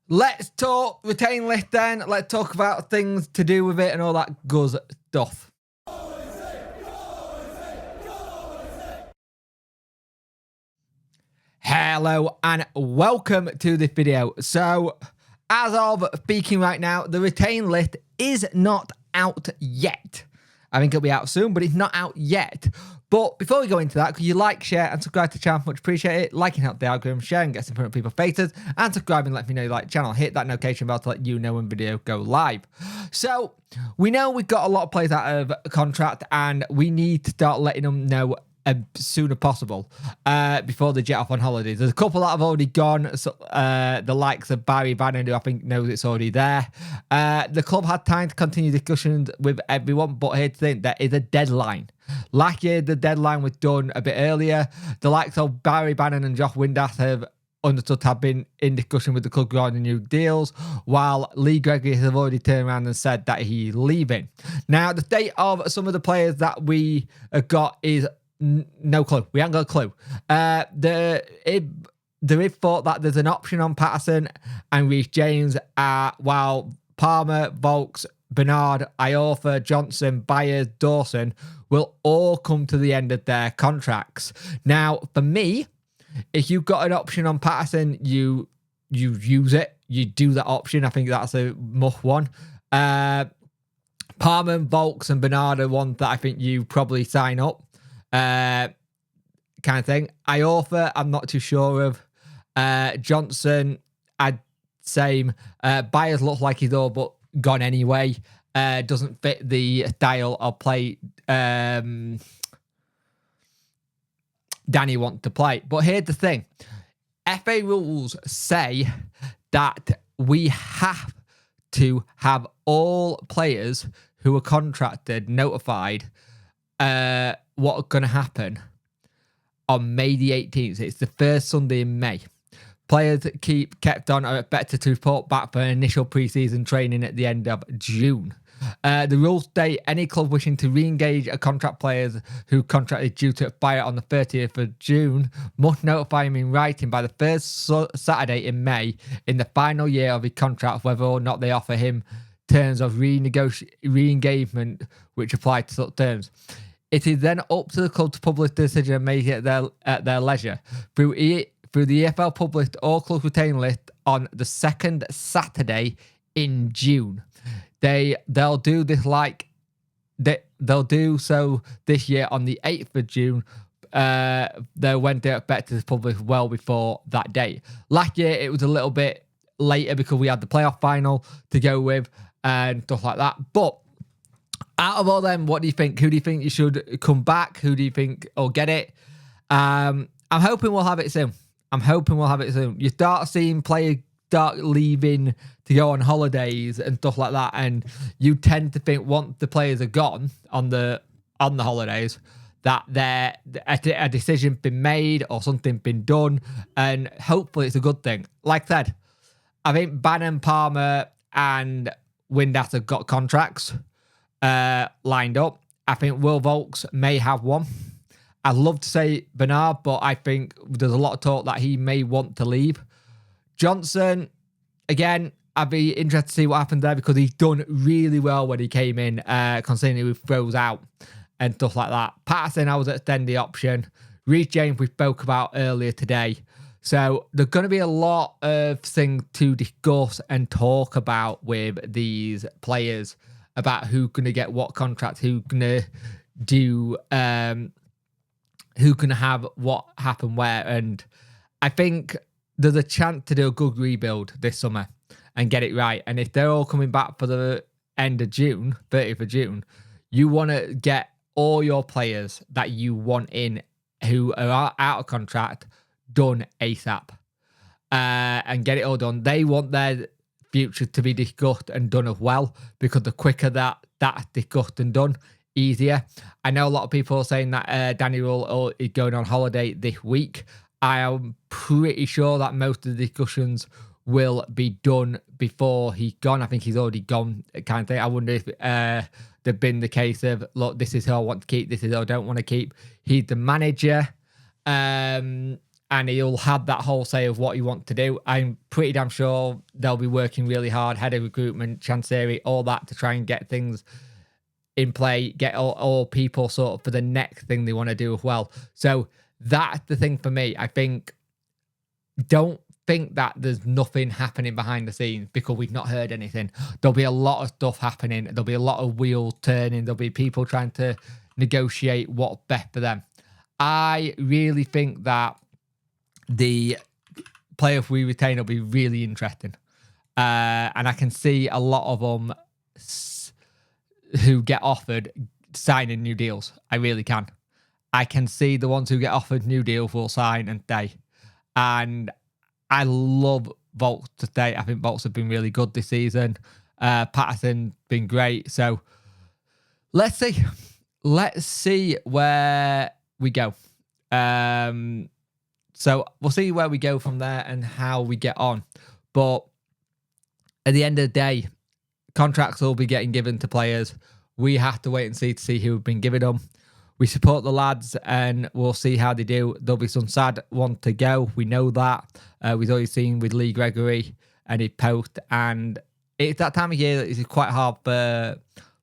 Let's talk retain list then. Let's talk about things to do with it and all that good stuff. Hello and welcome to this video. So, as of speaking right now, the retain list is not out yet. I think it'll be out soon, but it's not out yet. But before we go into that, could you like, share, and subscribe to the channel? Much appreciate it. Liking helps the algorithm, sharing gets in front of people's faces, and subscribing let me know you like the channel. Hit that notification bell to let you know when video go live. So, we know we've got a lot of players out of contract, and we need to start letting them know as soon as possible before they jet off on holidays. There's a couple that have already gone, so, the likes of Barry Bannon, who I think knows it's already there. The club had time to continue discussions with everyone, but here's the thing, there is a deadline. Last year, the deadline was done a bit earlier. The likes of Barry Bannon and Josh Windass have understood to have been in discussion with the club regarding new deals, while Lee Gregory has already turned around and said that he's leaving. Now, the state of some of the players that we have got is no clue. We haven't got a clue. There is thought that there's an option on Patterson and Reece James, while Palmer, Volks, Bernard, Iorfa, Johnson, Byers, Dawson will all come to the end of their contracts. Now, for me, if you've got an option on Patterson, you use it. You do that option. I think that's a must one. Palmer, Volks, and Bernard are ones that I think you probably sign up. Kind of thing. Iorfa, I'm not too sure of. Johnson, same. Byers looks like he's all but gone anyway. Doesn't fit the style of play Danny wants to play. But here's the thing. FA rules say that we have to have all players who are contracted notified what's going to happen on May the 18th. It's the first Sunday in May. Players that kept on are expected to report back for initial pre-season training at the end of June. The rules state any club wishing to re-engage a contract players who contract is due to expire on the 30th of June must notify him in writing by the first Saturday in May in the final year of his contract whether or not they offer him terms of re-engagement which apply to such terms. It is then up to the club to publish the decision and make it at their leisure. Through the EFL published all clubs retain list on the second Saturday in June. They'll do this they'll do so this year on the 8th of June. When they're expected to publish well before that date. Last year it was a little bit later because we had the playoff final to go with and stuff like that. But out of all them, what do you think? Who do you think you should come back? Who do you think will get it? I'm hoping we'll have it soon. You start seeing players start leaving to go on holidays and stuff like that, and you tend to think once the players are gone on the holidays that a decision been made or something been done, and hopefully it's a good thing. Like I said, I think Bannon, Palmer, and Windass have got contracts lined up. I think Will Volks may have one. I'd love to say Bernard, but I think there's a lot of talk that he may want to leave. Johnson, again, I'd be interested to see what happens there because he's done really well when he came in, considering he was throws out and stuff like that. Patterson, I was extend the option. Reece James, we spoke about earlier today. So there's going to be a lot of things to discuss and talk about with these players about who's going to get what contract, who's going to do, who can have what happen where. And I think there's a chance to do a good rebuild this summer and get it right. And if they're all coming back for the end of June, 30th of June, you want to get all your players that you want in who are out of contract done ASAP and get it all done. They want their future to be discussed and done as well, because the quicker that's discussed and done, easier. I know a lot of people are saying that Daniel is going on holiday this week. I am pretty sure that most of the discussions will be done before he's gone. I think he's already gone, kind of thing. I wonder if there'd been the case of, look, this is who I want to keep, this is who I don't want to keep. He's the manager. and he'll have that whole say of what he wants to do. I'm pretty damn sure they'll be working really hard, head of recruitment, Chansiri, all that, to try and get things in play, get all people sort of for the next thing they want to do as well. So that's the thing for me. I don't think that there's nothing happening behind the scenes, because we've not heard anything. There'll be a lot of stuff happening. There'll be a lot of wheels turning. There'll be people trying to negotiate what's best for them. I really think that the players we retain will be really interesting. And I can see a lot of them who get offered signing new deals. I really can. I can see the ones who get offered new deals will sign and stay. And I love Volks to stay. I think Volks have been really good this season. Patterson been great. So let's see. Let's see where we go. So we'll see where we go from there and how we get on. But at the end of the day, contracts will be getting given to players. We have to wait and see who've been given them. We support the lads and we'll see how they do. There'll be some sad ones to go. We know that. We've already seen with Lee Gregory and his post. And it's that time of year that it's quite hard for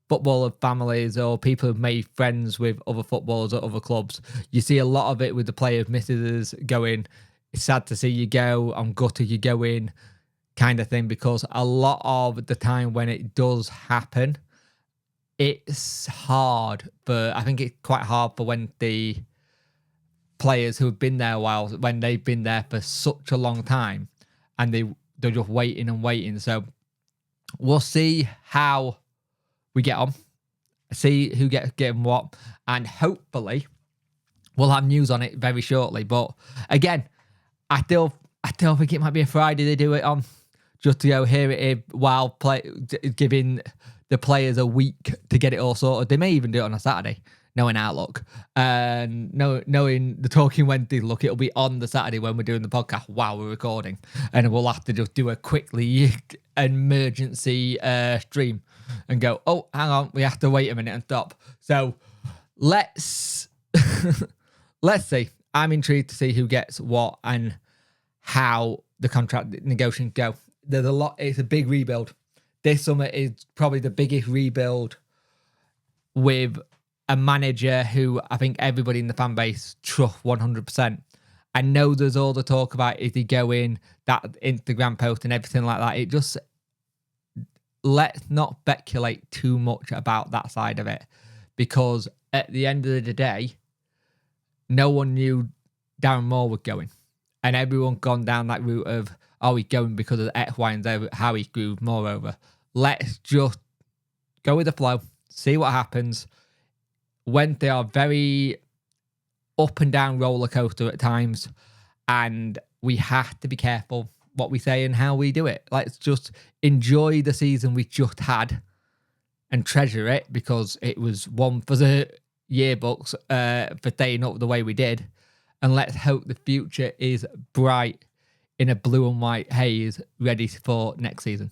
footballer families or people who've made friends with other footballers at other clubs. You see a lot of it with the players' misses going, it's sad to see you go, I'm gutted you go in, kind of thing, because a lot of the time when it does happen, it's hard. But I think it's quite hard for when the players who have been there a while, when they've been there for such a long time and they're just waiting and waiting. So we'll see how we get on, see who gets getting what, and hopefully we'll have news on it very shortly. But again, I still think it might be a Friday they do it on, just to go here it is, while giving the players a week to get it all sorted. They may even do it on a Saturday, knowing Outlook. And knowing the Talking Wednesday look, it'll be on the Saturday when we're doing the podcast while we're recording. And we'll have to just do a quickly emergency stream and go, oh, hang on, we have to wait a minute and stop. So let's see. I'm intrigued to see who gets what and how the contract negotiations go. There's a lot. It's a big rebuild. This summer is probably the biggest rebuild with a manager who I think everybody in the fan base trusts 100%. I know there's all the talk about is he going, that Instagram post and everything like that. It just, let's not speculate too much about that side of it, because at the end of the day, no one knew Darren Moore was going. And everyone gone down that route of, oh, he's going because of X, Y, and Z, how he screwed Moore over. Let's just go with the flow, see what happens. When they are very up and down roller coaster at times, and we have to be careful what we say and how we do it. Let's just enjoy the season we just had and treasure it, because it was one for the yearbooks for staying up the way we did. And let's hope the future is bright in a blue and white haze, ready for next season.